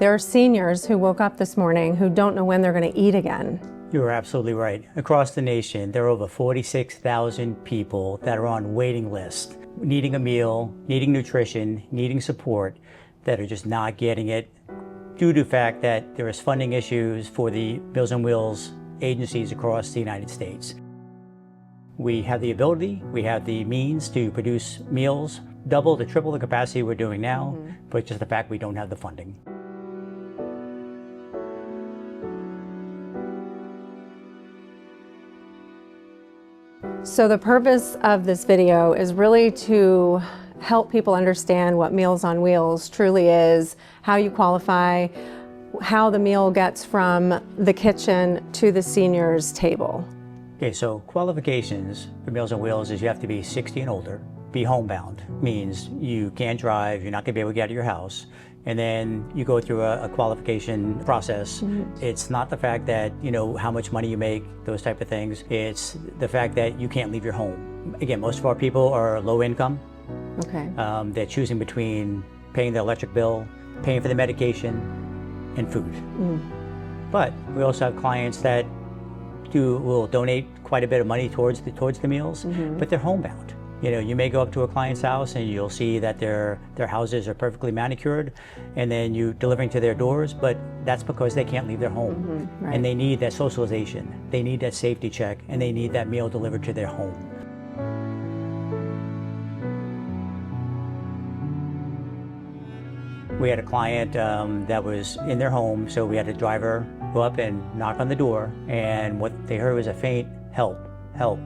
There are seniors who woke up this morning who don't know when they're going to eat again. You are absolutely right. Across the nation, there are over 46,000 people that are on waiting lists, needing a meal, needing nutrition, needing support, that are just not getting it due to the fact that there is funding issues for the Meals on Wheels agencies across the United States. We have the ability, we have the means to produce meals, double to triple the capacity we're doing now, but just the fact we don't have the funding. So the purpose of this video is really to help people understand what Meals on Wheels truly is, how you qualify, how the meal gets from the kitchen to the senior's table. Okay, so qualifications for Meals on Wheels is you have to be 60 and older, be homebound, means you can't drive, you're not gonna be able to get out of your house, and then you go through a qualification process. It's not the fact that, you know, how much money you make, those type of things. It's the fact that you can't leave your home. Again, most of our people are low income. Okay. They're choosing between paying the electric bill, paying for the medication, and food. But we also have clients that will donate quite a bit of money towards the meals, but they're homebound. You know, you may go up to a client's house and you'll see that their houses are perfectly manicured, and then you delivering to their doors, but that's because they can't leave their home. Right. And they need that socialization, they need that safety check, and they need that meal delivered to their home. We had a client that was in their home, so we had a driver go up and knock on the door, and what they heard was a faint help, help.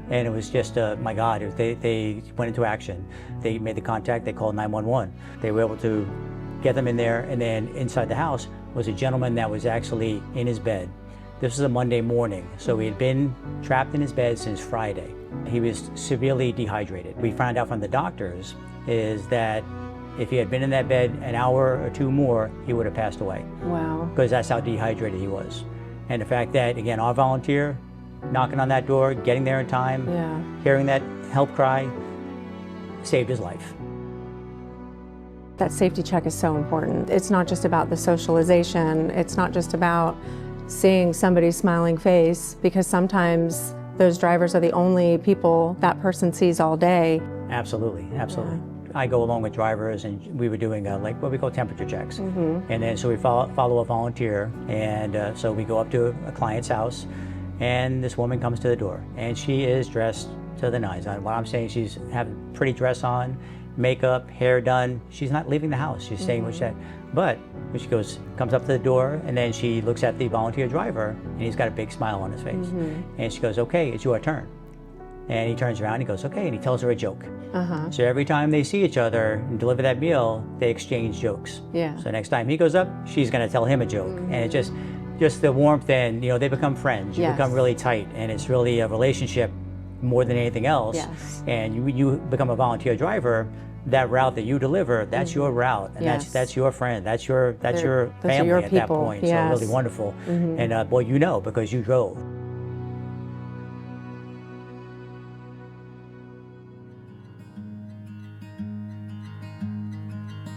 And it was just, my God, they went into action. They made the contact, they called 911. They were able to get them in there, and then inside the house was a gentleman that was actually in his bed. This was a Monday morning, so he had been trapped in his bed since Friday. He was severely dehydrated. We found out from the doctors is that if he had been in that bed an hour or two more, he would have passed away. Wow. Because that's how dehydrated he was. And the fact that, again, our volunteer knocking on that door, getting there in time, hearing that help cry, saved his life. That safety check is so important. It's not just about the socialization. It's not just about seeing somebody's smiling face, because sometimes those drivers are the only people that person sees all day. Absolutely, absolutely. I go along with drivers, and we were doing like what we call temperature checks. And then so we follow a volunteer, and so we go up to a client's house, and this woman comes to the door, and she is dressed to the nines. What I'm saying, she's having pretty dress on, makeup, hair done. She's not leaving the house. She's staying with that. But when she comes up to the door, and then she looks at the volunteer driver, and he's got a big smile on his face. And she goes, "Okay, it's your turn." And he turns around, he goes, "Okay," and he tells her a joke. So every time they see each other and deliver that meal, they exchange jokes. So next time he goes up, she's gonna tell him a joke. And it just the warmth, and, you know, they become friends. You become really tight, and it's really a relationship more than anything else. And you become a volunteer driver. That route that you deliver, that's your route, and that's your friend, that's your family at that point. So really wonderful. And well, you know, because you drove.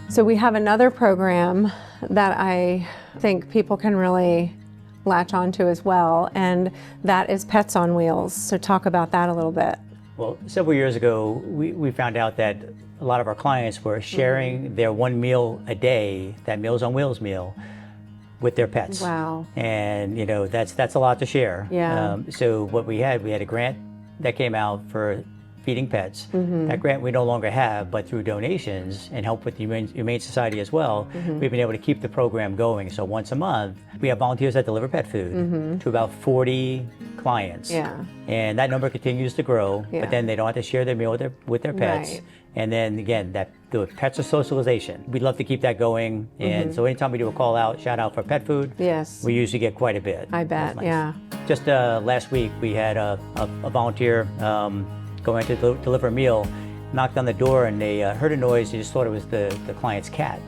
So we have another program that I think people can really latch onto as well, and that is Pets on Wheels. So talk about that a little bit. Well, several years ago, we found out that a lot of our clients were sharing their one meal a day, that Meals on Wheels meal, with their pets. Wow. And, you know, that's a lot to share. So what we had a grant that came out for feeding pets. That grant we no longer have, but through donations and help with the Humane Society as well, we've been able to keep the program going. So once a month, we have volunteers that deliver pet food to about 40 clients. And that number continues to grow, but then they don't have to share their meal with their pets. And then again, the pets are socialization. We'd love to keep that going. And so anytime we do a call out, shout out for pet food, we usually get quite a bit. I bet, nice. Just last week, we had a volunteer going to deliver a meal, knocked on the door, and they heard a noise. They just thought it was the client's cat.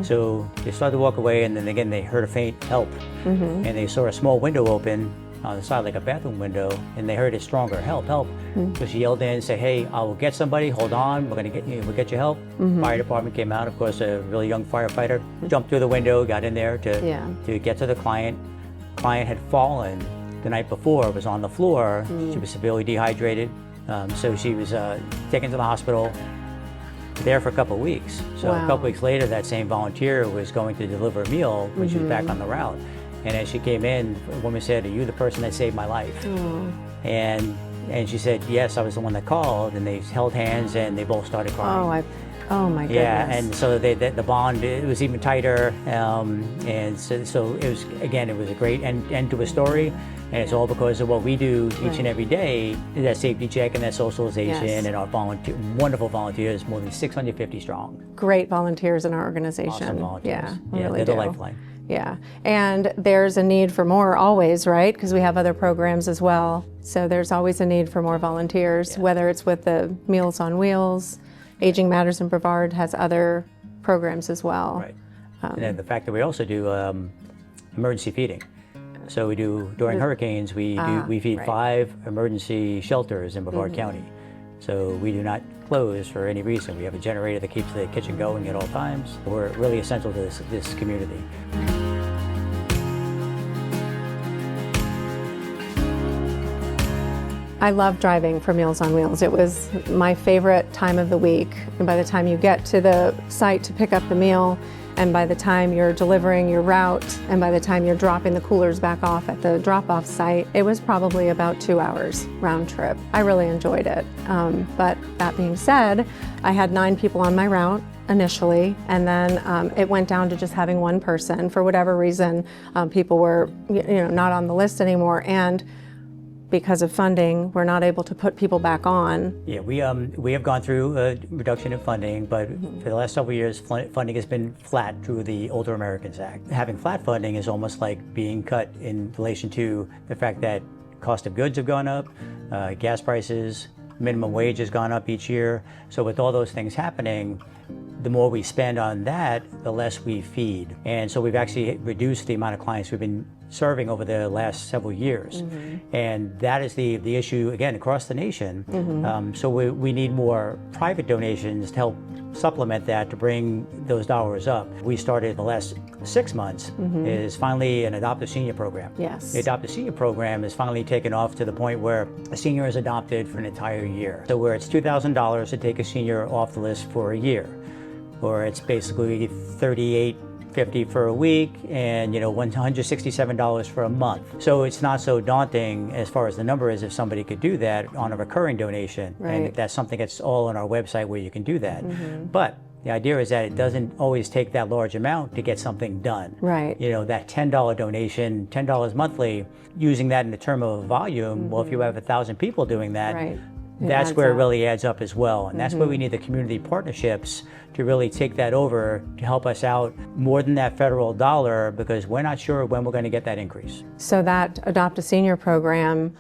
So they started to walk away, and then again they heard a faint help, and they saw a small window open on the side like a bathroom window, and they heard it stronger, help, help. So she yelled in and said, hey, I will get somebody, hold on, we'll get you help. Fire department came out, of course, a really young firefighter, jumped through the window, got in there to get to the client. Client had fallen the night before, was on the floor. She was severely dehydrated, so she was taken to the hospital, there for a couple of weeks. So a couple weeks later, that same volunteer was going to deliver a meal when she was back on the route. And as she came in, a woman said, are you the person that saved my life? And she said, yes, I was the one that called. And they held hands and they both started crying. Oh my goodness. Yeah, and so the bond, it was even tighter. And so it was, again, it was a great end to a story. And it's all because of what we do each and every day, that safety check and that socialization, and our wonderful volunteers, more than 650 strong. Great volunteers in our organization. Awesome volunteers. Yeah, really they're the lifeline. Yeah, and there's a need for more always, right? Because we have other programs as well. So there's always a need for more volunteers, whether it's with the Meals on Wheels, Aging Matters in Brevard has other programs as well. Right. And then the fact that we also do emergency feeding. So we do, during hurricanes, we feed 5 emergency shelters in Brevard County. So we do not close for any reason. We have a generator that keeps the kitchen going at all times. We're really essential to this community. I love driving for Meals on Wheels. It was my favorite time of the week. And by the time you get to the site to pick up the meal, and by the time you're delivering your route, and by the time you're dropping the coolers back off at the drop-off site, it was probably about 2 hours round trip. I really enjoyed it. But that being said, I had 9 people on my route initially, and then it went down to just having 1 person. For whatever reason, people were not on the list anymore, and because of funding, we're not able to put people back on. Yeah, we have gone through a reduction in funding, but for the last several years, funding has been flat through the Older Americans Act. Having flat funding is almost like being cut in relation to the fact that cost of goods have gone up, gas prices, minimum wage has gone up each year. So with all those things happening, the more we spend on that, the less we feed. And so we've actually reduced the amount of clients we've been serving over the last several years. And that is the issue, again, across the nation. So we need more private donations to help supplement that, to bring those dollars up. We started the last 6 months is finally an Adopt a Senior program. Yes. The Adopt a Senior program is finally taken off to the point where a senior is adopted for an entire year. So where it's $2,000 to take a senior off the list for a year, or it's basically $38.50 for a week, and $167 for a month. So it's not so daunting as far as the number is if somebody could do that on a recurring donation. Right. And that's something that's all on our website where you can do that. But the idea is that it doesn't always take that large amount to get something done. Right. That $10 donation, $10 monthly, using that in the term of volume, well, if you have 1,000 people doing that, Right. That's where it really adds up as well. And that's where we need the community partnerships to really take that over to help us out more than that federal dollar, because we're not sure when we're going to get that increase. So that Adopt a Senior program,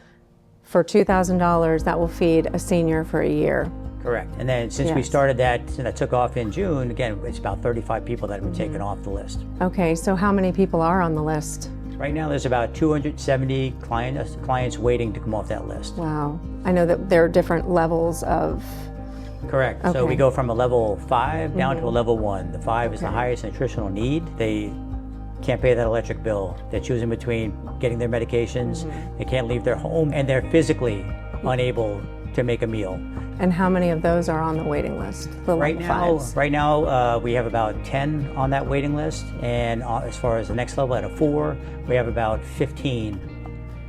for $2,000, that will feed a senior for a year. Correct. And then since we started that, and that took off in June, again, it's about 35 people that have been taken off the list. Okay, so how many people are on the list? Right now, there's about 270 clients waiting to come off that list. Wow. I know that there are different levels of... Correct. Okay. So we go from a level 5 down to a level 1. The 5 is the highest nutritional need. They can't pay that electric bill. They're choosing between getting their medications. They can't leave their home, and they're physically unable to make a meal. And how many of those are on the waiting list? The Right now, we have about 10 on that waiting list, and as far as the next level at a 4, we have about 15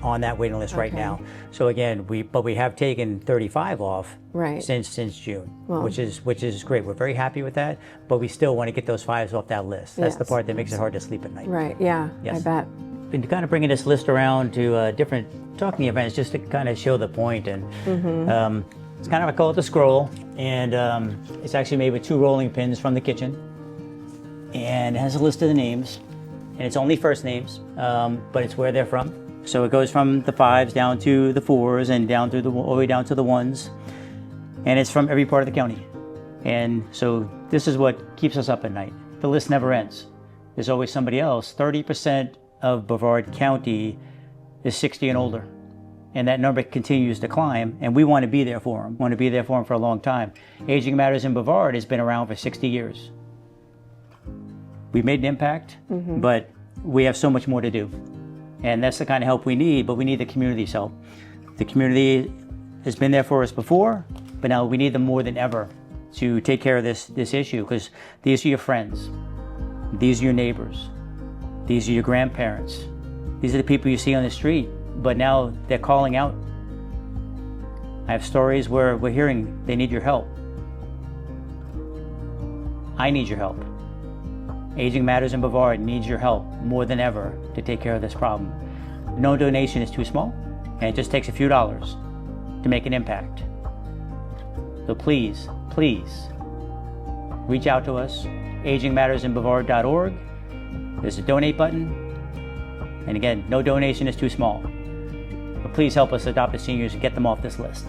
on that waiting list right now. So again, we have taken 35 off since June, which is great. We're very happy with that, but we still want to get those 5s off that list. That's the part that makes it hard to sleep at night. Right. Yeah. Yes. I bet. Been kind of bringing this list around to different talking events just to kind of show the point, and it's kind of, I call it the scroll, and it's actually made with 2 rolling pins from the kitchen, and it has a list of the names, and it's only first names, but it's where they're from. So it goes from the 5s down to the 4s and down to all the way down to the 1s, and it's from every part of the county. And so this is what keeps us up at night. The list never ends. There's always somebody else. 30% of Brevard County is 60 and older. And that number continues to climb, and we want to be there for them. Want to be there for them for a long time. Aging Matters in Brevard has been around for 60 years. We've made an impact, but we have so much more to do. And that's the kind of help we need, but we need the community's help. The community has been there for us before, but now we need them more than ever to take care of this issue, because these are your friends. These are your neighbors. These are your grandparents. These are the people you see on the street, but now they're calling out. I have stories where we're hearing they need your help. I need your help. Aging Matters in Brevard needs your help more than ever to take care of this problem. No donation is too small, and it just takes a few dollars to make an impact. So please, please, reach out to us, agingmattersinbrevard.org. There's a donate button. And again, no donation is too small. But please help us adopt the seniors and get them off this list.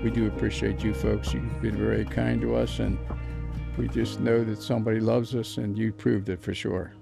We do appreciate you folks. You've been very kind to us, and we just know that somebody loves us, and you proved it for sure.